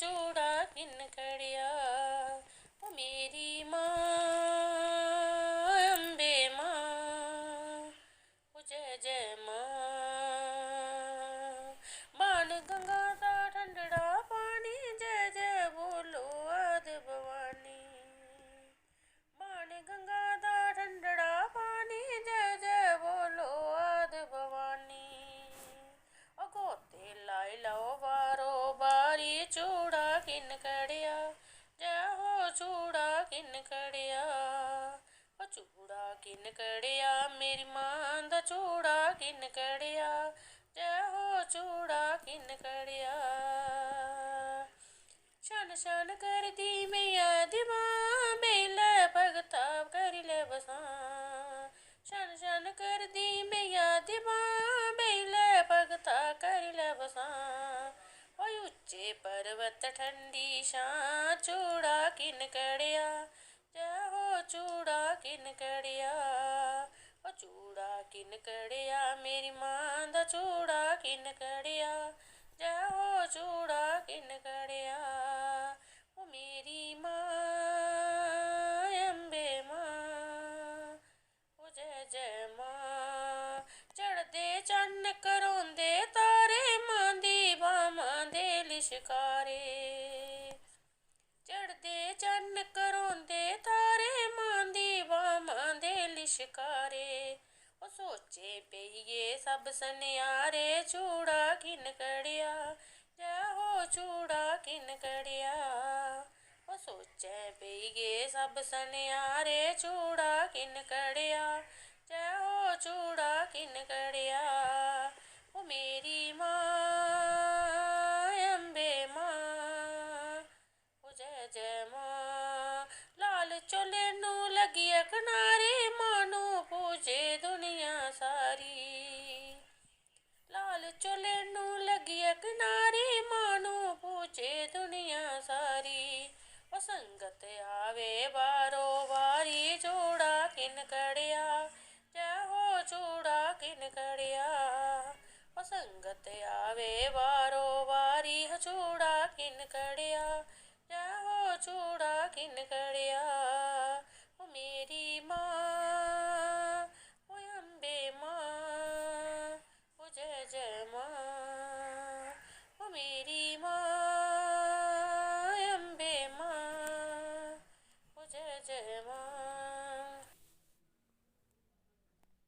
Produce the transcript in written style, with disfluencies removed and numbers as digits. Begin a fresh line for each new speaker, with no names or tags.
चूड़ा किन कड़िया। ओ मेरी माँ अम्बे माँ, ओ जय जय माँ। बाण गंगा दा ठंडड़ा पानी, जय जय बोलो आदि भवानी। बाण गंगा दा ठंडड़ा पानी, जय जय बोलो आदि भवानी। गोते लाई लाओ बारो बारी, चूड़ा किन कड़िया। जय हो चूड़ा किन कड़िया। ओ चूड़ा किन कड़िया मेरी मां दा, चूड़ा किन कड़िया। जय हो चूड़ा किन कड़िया। शन शन कर दी मैया दी मां, बेले भगता करी ले बसां। शन शन कर दी मैया दी मां, बेले भगता करी ले बसां। ओए उच्चे पर्वत ठंडी छां, चूड़ा किन कड़िया। जय हो चूड़ा किन कड़िया। ओ चूड़ा किन कड़िया मेरी मां दा, चूड़ा किन कड़िया। जय हो चूड़ा किन कड़िया। ओ मेरी माँ अम्बे माँ, ओ जय जय माँ। चढ़दे चन्न करोंदे तारे, मां दी बामां दे लिशकारे। चढ़दे चन्न करोंदे तारे, मां दी बामां दे लिशकारे। ओ सोचे पेइये सब सन्यारे, चूड़ा किन कड़िया। जय हो चूड़ा किन कड़िया। ओ सोचे पेइये सब सन्यारे, चूड़ा किन कड़िया। जय हो चूड़ा किन कड़िया। ओ मेरी माँ अम्बे माँ, ओ जय जय माँ। लाल चोले नू लगिया किनारे, मानू पूजे दुनिया सारी। लाल चोले नू लगिया किनारे, मानू पूजे दुनिया सारी। ओ संगत आवे बारो बारी, चूड़ा किन कड़िया। जय हो चूड़ा किन कड़िया। ओ संगत आवे बारो बारी, चूड़ा किन कड़िया।